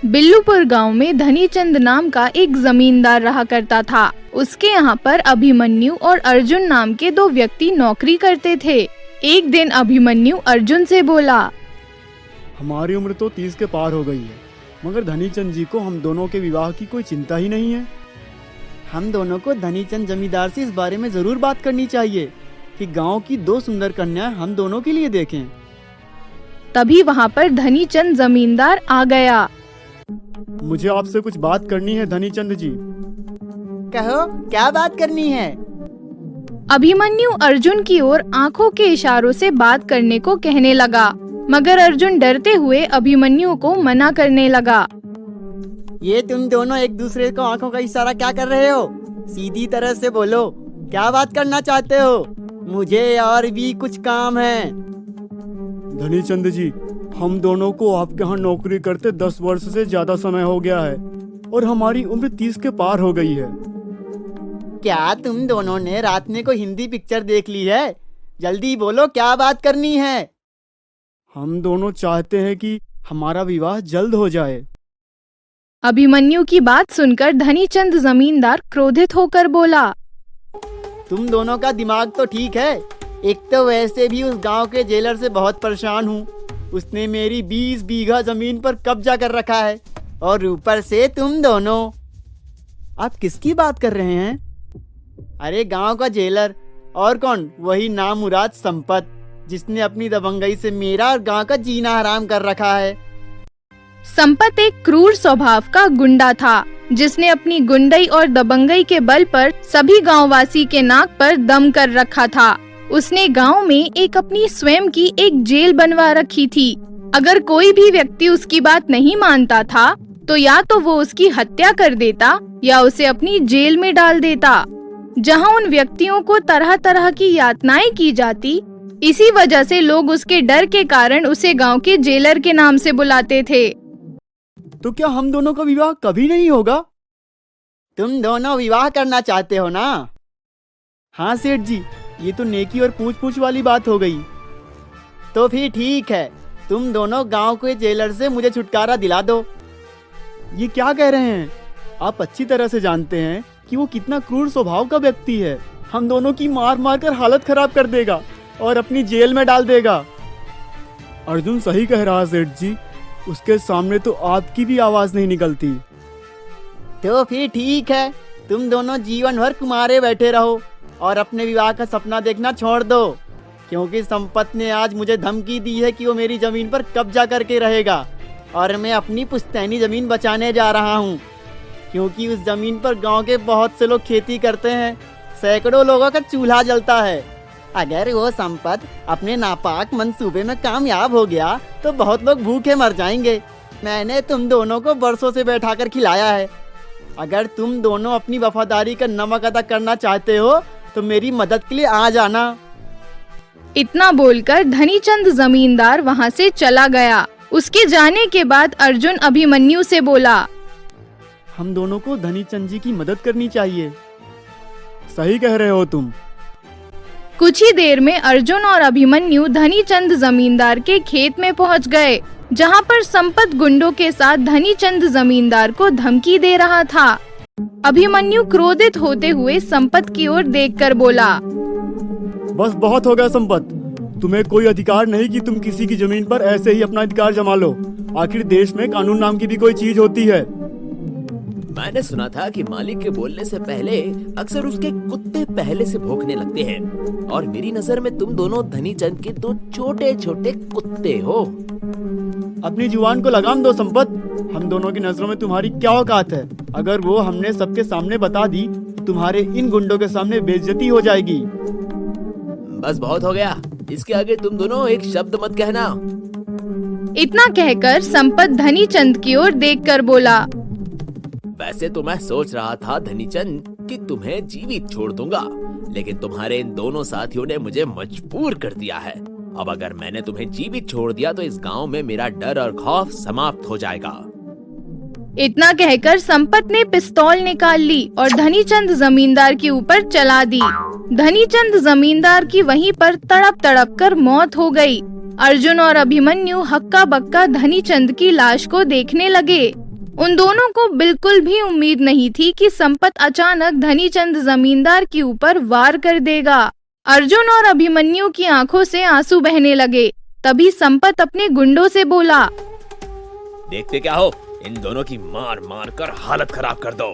बिल्लूपुर गांव में धनीचंद नाम का एक जमींदार रहा करता था। उसके यहाँ पर अभिमन्यु और अर्जुन नाम के दो व्यक्ति नौकरी करते थे। एक दिन अभिमन्यु अर्जुन से बोला, हमारी उम्र तो 30 के पार हो गई है, मगर धनीचंद जी को हम दोनों के विवाह की कोई चिंता ही नहीं है। हम दोनों को धनीचंद जमींदार से इस बारे में जरूर बात करनी चाहिए कि गांव की दो सुंदर कन्याएं हम दोनों के लिए देखें। तभी वहाँ पर धनीचंद जमींदार आ गया। मुझे आपसे कुछ बात करनी है धनीचंद जी। कहो, क्या बात करनी है? अभिमन्यु अर्जुन की ओर आंखों के इशारों से बात करने को कहने लगा, मगर अर्जुन डरते हुए अभिमन्यु को मना करने लगा। ये तुम दोनों एक दूसरे को आंखों का इशारा क्या कर रहे हो? सीधी तरह से बोलो, क्या बात करना चाहते हो? मुझे और भी कुछ काम है। धनीचंद जी, हम दोनों को आपके यहाँ नौकरी करते 10 वर्ष से ज्यादा समय हो गया है और हमारी उम्र 30 के पार हो गई है। क्या तुम दोनों ने रात में कोई हिंदी पिक्चर देख ली है? जल्दी बोलो, क्या बात करनी है? हम दोनों चाहते हैं कि हमारा विवाह जल्द हो जाए। अभिमन्यु की बात सुनकर धनीचंद जमींदार क्रोधित होकर बोला, तुम दोनों का दिमाग तो ठीक है। एक तो वैसे भी उस गांव के जेलर से बहुत परेशान हूँ। उसने मेरी 20 बीघा जमीन पर कब्जा कर रखा है और ऊपर से तुम दोनों। आप किसकी बात कर रहे हैं? अरे गांव का जेलर, और कौन? वही नामुराद संपत, जिसने अपनी दबंगई से मेरा और गांव का जीना हराम कर रखा है। संपत एक क्रूर स्वभाव का गुंडा था, जिसने अपनी गुंडई और दबंगई के बल पर सभी गांववासी के नाक पर दम कर रखा था। उसने गांव में एक अपनी स्वयं की एक जेल बनवा रखी थी। अगर कोई भी व्यक्ति उसकी बात नहीं मानता था तो या तो वो उसकी हत्या कर देता या उसे अपनी जेल में डाल देता, जहां उन व्यक्तियों को तरह तरह की यातनाएं की जाती। इसी वजह से लोग उसके डर के कारण उसे गांव के जेलर के नाम से बुलाते थे। तो क्या हम दोनों का विवाह कभी नहीं होगा? तुम दोनों विवाह करना चाहते हो ना? हाँ सेठ जी, ये तो नेकी और पूछ पूछ वाली बात हो गई। तो फिर ठीक है, तुम दोनों गांव के जेलर से मुझे छुटकारा दिला दो। ये क्या कह रहे हैं? आप अच्छी तरह से जानते हैं कि वो कितना क्रूर स्वभाव का व्यक्ति है। हम दोनों की मार मार कर हालत खराब कर देगा और अपनी जेल में डाल देगा। अर्जुन सही कह रहा सेठ जी, उसके सामने तो आपकी भी आवाज नहीं निकलती। तो फिर ठीक है, तुम दोनों जीवन भर कुमारे बैठे रहो और अपने विवाह का सपना देखना छोड़ दो, क्योंकि संपत ने आज मुझे धमकी दी है कि वो मेरी जमीन पर कब्जा करके रहेगा और मैं अपनी पुश्तैनी जमीन बचाने जा रहा हूँ, क्योंकि उस जमीन पर गांव के बहुत से लोग खेती करते हैं। सैकड़ों लोगों का चूल्हा जलता है। अगर वो संपत अपने नापाक मंसूबे में कामयाब हो गया तो बहुत लोग भूखे मर जाएंगे। मैंने तुम दोनों को बरसों से बैठाकर खिलाया है। अगर तुम दोनों अपनी वफादारी का नमक अदा करना चाहते हो तो मेरी मदद के लिए आ जाना। इतना बोलकर धनीचंद जमींदार वहाँ से चला गया। उसके जाने के बाद अर्जुन अभिमन्यु से बोला, हम दोनों को धनीचंद जी की मदद करनी चाहिए। सही कह रहे हो तुम। कुछ ही देर में अर्जुन और अभिमन्यु धनीचंद जमींदार के खेत में पहुंच गए, जहां पर संपत गुंडों के साथ धनीचंद जमींदार को धमकी दे रहा था। अभिमन्यु क्रोधित होते हुए संपत की ओर देखकर बोला, बस बहुत हो गया संपत, तुम्हें कोई अधिकार नहीं कि तुम किसी की जमीन पर ऐसे ही अपना अधिकार जमा लो। आखिर देश में कानून नाम की भी कोई चीज होती है। मैंने सुना था कि मालिक के बोलने से पहले अक्सर उसके कुत्ते पहले से भौंकने लगते हैं, और मेरी नजर में तुम दोनों धनीचंद के दो छोटे छोटे कुत्ते हो। अपनी जुबान को लगाम दो संपत। हम दोनों की नजरों में तुम्हारी क्या औकात है? अगर वो हमने सबके सामने बता दी तो तुम्हारे इन गुंडों के सामने बेइज्जती हो जाएगी। बस बहुत हो गया, इसके आगे तुम दोनों एक शब्द मत कहना। इतना कहकर संपत धनीचंद की ओर देखकर बोला, वैसे तो मैं सोच रहा था धनीचंद कि तुम्हें जीवित छोड़ दूंगा, लेकिन तुम्हारे इन दोनों साथियों ने मुझे मजबूर कर दिया है। अब अगर मैंने तुम्हें जीवित छोड़ दिया तो इस गांव में मेरा डर और खौफ समाप्त हो जाएगा। इतना कहकर संपत ने पिस्तौल निकाल ली और धनीचंद जमींदार के ऊपर चला दी। धनीचंद जमींदार की वहीं पर तड़प तड़प कर मौत हो गई। अर्जुन और अभिमन्यु हक्का बक्का धनीचंद की लाश को देखने लगे। उन दोनों को बिल्कुल भी उम्मीद नहीं थी कि संपत अचानक धनीचंद जमींदार के ऊपर वार कर देगा। अर्जुन और अभिमन्यु की आंखों से आंसू बहने लगे। तभी संपत अपने गुंडों से बोला, देखते क्या हो, इन दोनों की मार मार कर हालत खराब कर दो।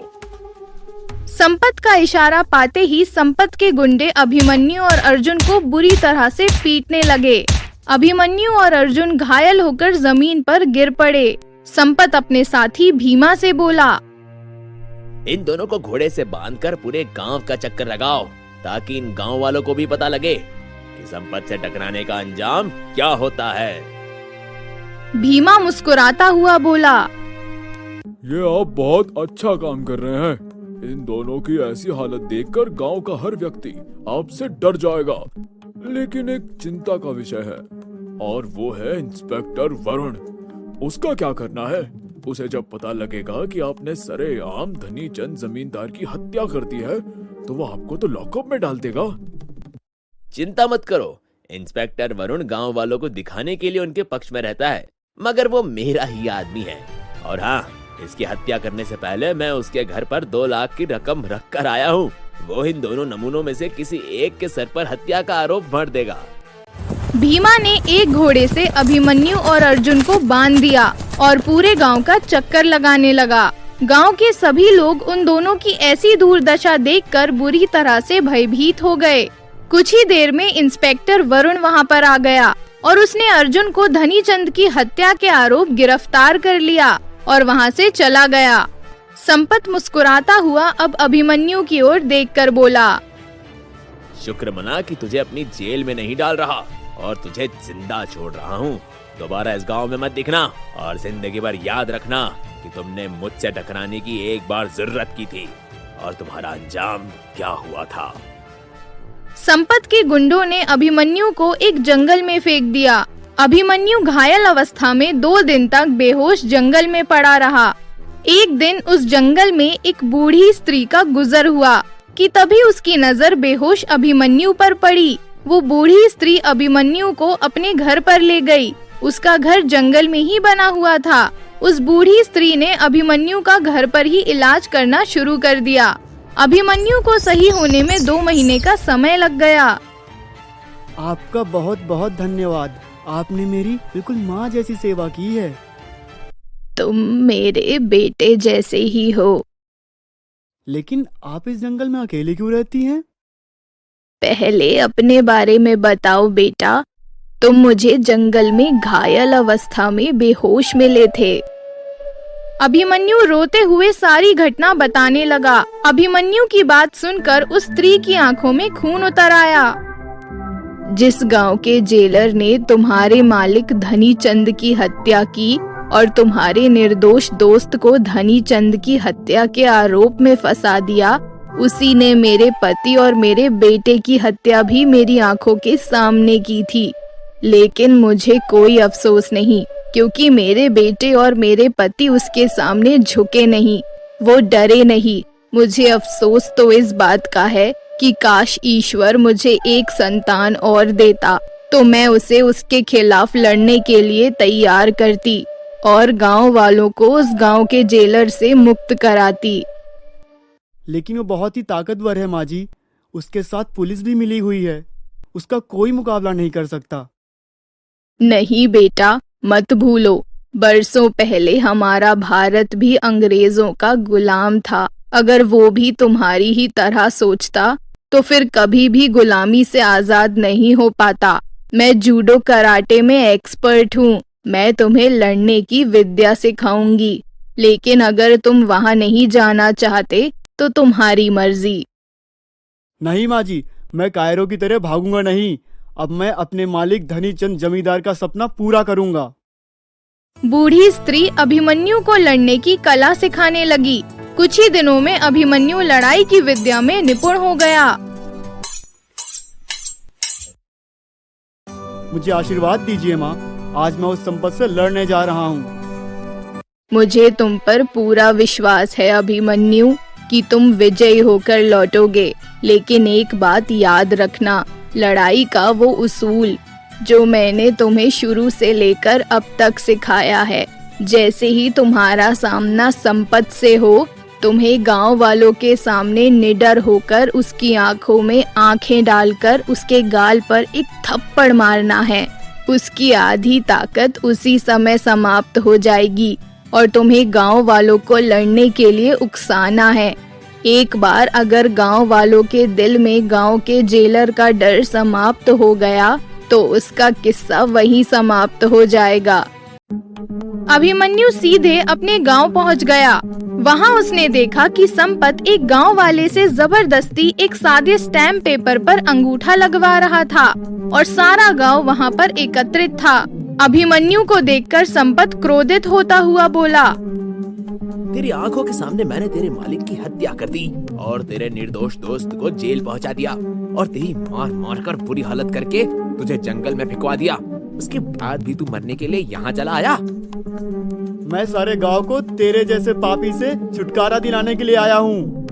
संपत का इशारा पाते ही संपत के गुंडे अभिमन्यु और अर्जुन को बुरी तरह से पीटने लगे। अभिमन्यु और अर्जुन घायल होकर जमीन पर गिर पड़े। संपत अपने साथी भीमा से बोला, इन दोनों को घोड़े से बांधकर पूरे गांव का चक्कर लगाओ, ताकि इन गांव वालों को भी पता लगे कि संपत से टकराने का अंजाम क्या होता है। भीमा मुस्कुराता हुआ बोला, ये आप बहुत अच्छा काम कर रहे हैं। इन दोनों की ऐसी हालत देखकर गांव का हर व्यक्ति आपसे डर जाएगा। लेकिन एक चिंता का विषय है, और वो है इंस्पेक्टर वरुण। उसका क्या करना है? उसे जब पता लगेगा कि आपने सरेआम धनीचंद जमींदार की हत्या कर दी है, तो वो आपको तो लॉकअप में डाल देगा। चिंता मत करो, इंस्पेक्टर वरुण गांव वालों को दिखाने के लिए उनके पक्ष में रहता है, मगर वो मेरा ही आदमी है। और हाँ, इसकी हत्या करने से पहले मैं उसके घर पर 2 लाख की रकम रख कर आया हूँ। वो इन दोनों नमूनों में से किसी एक के सर पर हत्या का आरोप भर देगा। भीमा ने एक घोड़े से अभिमन्यु और अर्जुन को बांध दिया और पूरे गांव का चक्कर लगाने लगा। गांव के सभी लोग उन दोनों की ऐसी दुर्दशा देखकर बुरी तरह से भयभीत हो गए। कुछ ही देर में इंस्पेक्टर वरुण वहां पर आ गया और उसने अर्जुन को धनीचंद की हत्या के आरोप गिरफ्तार कर लिया और वहां से चला गया। संपत मुस्कुराता हुआ अब अभिमन्यु की ओर देखकर बोला, शुक्र मना कि तुझे अपनी जेल में नहीं डाल रहा और तुझे जिंदा छोड़ रहा हूँ। दोबारा इस गांव में मत दिखना और जिंदगी भर याद रखना कि तुमने मुझसे टकराने की एक बार जरूरत की थी और तुम्हारा अंजाम क्या हुआ था। संपत के गुंडों ने अभिमन्यु को एक जंगल में फेंक दिया। अभिमन्यु घायल अवस्था में 2 दिन तक बेहोश जंगल में पड़ा रहा। एक दिन उस जंगल में एक बूढ़ी स्त्री का गुजर हुआ कि तभी उसकी नजर बेहोश अभिमन्यु पर पड़ी। वो बूढ़ी स्त्री अभिमन्यु को अपने घर पर ले गई। उसका घर जंगल में ही बना हुआ था। उस बूढ़ी स्त्री ने अभिमन्यु का घर पर ही इलाज करना शुरू कर दिया। अभिमन्यु को सही होने में 2 महीने का समय लग गया। आपका बहुत बहुत धन्यवाद। आपने मेरी बिल्कुल माँ जैसी सेवा की है। तुम मेरे बेटे जैसे ही हो। लेकिन आप इस जंगल में अकेले क्यों रहती हैं? पहले अपने बारे में बताओ बेटा। तुम मुझे जंगल में घायल अवस्था में बेहोश मिले थे। अभिमन्यु रोते हुए सारी घटना बताने लगा। अभिमन्यु की बात सुनकर उस स्त्री की आंखों में खून उतर आया। जिस गांव के जेलर ने तुम्हारे मालिक धनीचंद की हत्या की और तुम्हारे निर्दोष दोस्त को धनीचंद की हत्या के आरोप में फंसा दिया, उसी ने मेरे पति और मेरे बेटे की हत्या भी मेरी आंखों के सामने की थी। लेकिन मुझे कोई अफसोस नहीं, क्योंकि मेरे बेटे और मेरे पति उसके सामने झुके नहीं, वो डरे नहीं। मुझे अफसोस तो इस बात का है कि काश ईश्वर मुझे एक संतान और देता, तो मैं उसे उसके खिलाफ लड़ने के लिए तैयार करती और गांव वालों को उस गांव के जेलर से मुक्त कराती। लेकिन वो बहुत ही ताकतवर है माँ जी। उसके साथ पुलिस भी मिली हुई है। उसका कोई मुकाबला नहीं कर सकता। नहीं बेटा, मत भूलो, बरसों पहले हमारा भारत भी अंग्रेजों का गुलाम था। अगर वो भी तुम्हारी ही तरह सोचता तो फिर कभी भी गुलामी से आजाद नहीं हो पाता। मैं जूडो कराटे में एक्सपर्ट हूँ। मैं तुम्हें लड़ने की विद्या सिखाऊंगी, लेकिन अगर तुम वहाँ नहीं जाना चाहते तो तुम्हारी मर्जी। नहीं माँ जी, मैं कायरों की तरह भागूंगा नहीं। अब मैं अपने मालिक धनीचंद जमींदार का सपना पूरा करूंगा। बूढ़ी स्त्री अभिमन्यु को लड़ने की कला सिखाने लगी। कुछ ही दिनों में अभिमन्यु लड़ाई की विद्या में निपुण हो गया। मुझे आशीर्वाद दीजिए माँ। आज मैं उस संपत से लड़ने जा रहा हूँ। मुझे तुम पर पूरा विश्वास है अभिमन्यु कि तुम विजयी होकर लौटोगे। लेकिन एक बात याद रखना, लड़ाई का वो उसूल जो मैंने तुम्हें शुरू से लेकर अब तक सिखाया है, जैसे ही तुम्हारा सामना संपत से हो, तुम्हें गांव वालों के सामने निडर होकर उसकी आंखों में आंखें डालकर उसके गाल पर एक थप्पड़ मारना है। उसकी आधी ताकत उसी समय समाप्त हो जाएगी और तुम्हें गांव वालों को लड़ने के लिए उकसाना है। एक बार अगर गांव वालों के दिल में गांव के जेलर का डर समाप्त हो गया तो उसका किस्सा वहीं समाप्त हो जाएगा। अभिमन्यु सीधे अपने गांव पहुंच गया। वहां उसने देखा कि संपत एक गांव वाले से जबरदस्ती एक सादे स्टैम्प पेपर पर अंगूठा लगवा रहा था और सारा गांव वहां पर एकत्रित था। अभिमन्यु को देखकर संपत क्रोधित होता हुआ बोला, तेरी आंखों के सामने मैंने तेरे मालिक की हत्या कर दी और तेरे निर्दोष दोस्त को जेल पहुंचा दिया और तेरी मार मार कर बुरी हालत करके तुझे जंगल में फेंकवा दिया। उसके बाद भी तू मरने के लिए यहाँ चला आया। मैं सारे गांव को तेरे जैसे पापी से छुटकारा दिलाने के लिए आया हूँ।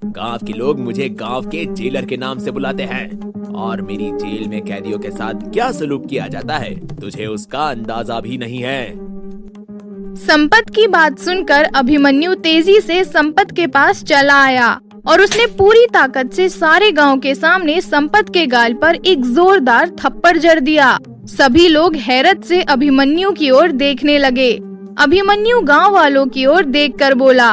गांव के लोग मुझे गांव के जेलर के नाम से बुलाते हैं और मेरी जेल में कैदियों के साथ क्या सलूक किया जाता है तुझे उसका अंदाजा भी नहीं है। संपत की बात सुनकर अभिमन्यु तेजी से संपत के पास चला आया और उसने पूरी ताकत से सारे गांव के सामने संपत के गाल पर एक जोरदार थप्पड़ जड़ दिया। सभी लोग हैरत से अभिमन्यु की ओर देखने लगे। अभिमन्यु गांव वालों की ओर देखकर बोला,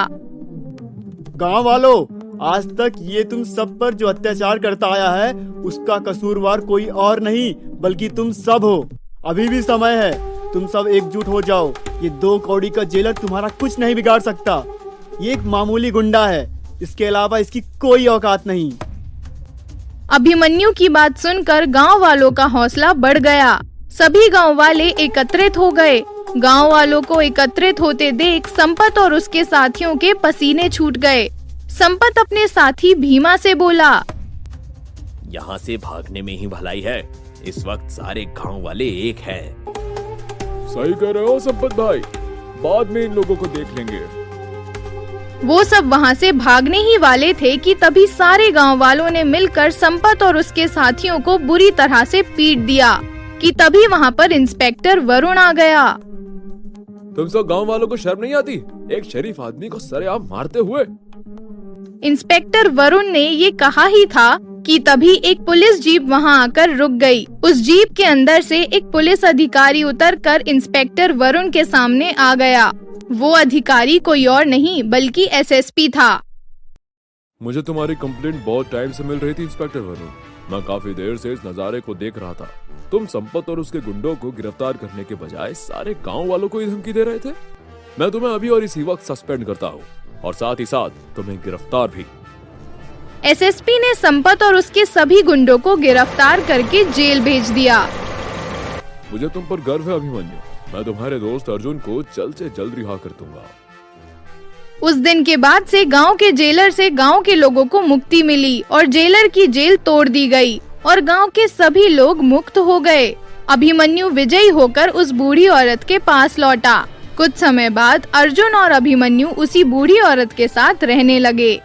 गांव वालों, आज तक ये तुम सब पर जो अत्याचार करता आया है उसका कसूरवार कोई और नहीं बल्कि तुम सब हो। अभी भी समय है, तुम सब एकजुट हो जाओ। ये 2 कौड़ी का जेलर तुम्हारा कुछ नहीं बिगाड़ सकता। ये एक मामूली गुंडा है, इसके अलावा इसकी कोई औकात नहीं। अभिमन्यु की बात सुनकर गांव वालों का हौसला बढ़ गया। सभी गांव वाले एकत्रित हो गए। गांव वालों को एकत्रित होते देख संपत और उसके साथियों के पसीने छूट गए। संपत अपने साथी भीमा से बोला, यहाँ से भागने में ही भलाई है। इस वक्त सारे गांव वाले एक हैं। सही कह रहे हो संपत भाई, बाद में इन लोगों को देख लेंगे। वो सब वहाँ से भागने ही वाले थे कि तभी सारे गांव वालों ने मिलकर संपत और उसके साथियों को बुरी तरह से पीट दिया कि तभी वहाँ पर इंस्पेक्टर वरुण आ गया। तुम सब गांव वालों को शर्म नहीं आती एक शरीफ आदमी को सरेआम मारते हुए? इंस्पेक्टर वरुण ने ये कहा ही था कि तभी एक पुलिस जीप वहां आकर रुक गई। उस जीप के अंदर से एक पुलिस अधिकारी उतरकर इंस्पेक्टर वरुण के सामने आ गया। वो अधिकारी कोई और नहीं बल्कि एसएसपी था। मुझे तुम्हारी कंप्लेंट बहुत टाइम से मिल रही थी इंस्पेक्टर वरुण। मैं काफी देर से इस नजारे को देख रहा था। तुम संपत और उसके गुंडों को गिरफ्तार करने के बजाय सारे गांव वालों को ही धमकी दे रहे थे। मैं तुम्हें अभी और इसी वक्त सस्पेंड करता हूँ और साथ ही साथ तुम्हें गिरफ्तार भी। एसएसपी ने संपत और उसके सभी गुंडों को गिरफ्तार करके जेल भेज दिया। मुझे तुम पर गर्व है अभिमन्यु। मैं तुम्हारे दोस्त अर्जुन को जल्द से जल्द रिहा कर दूंगा। उस दिन के बाद से गांव के जेलर से गांव के लोगों को मुक्ति मिली और जेलर की जेल तोड़ दी गई और गांव के सभी लोग मुक्त हो गए। अभिमन्यु विजयी होकर उस बूढ़ी औरत के पास लौटा। कुछ समय बाद अर्जुन और अभिमन्यु उसी बूढ़ी औरत के साथ रहने लगे।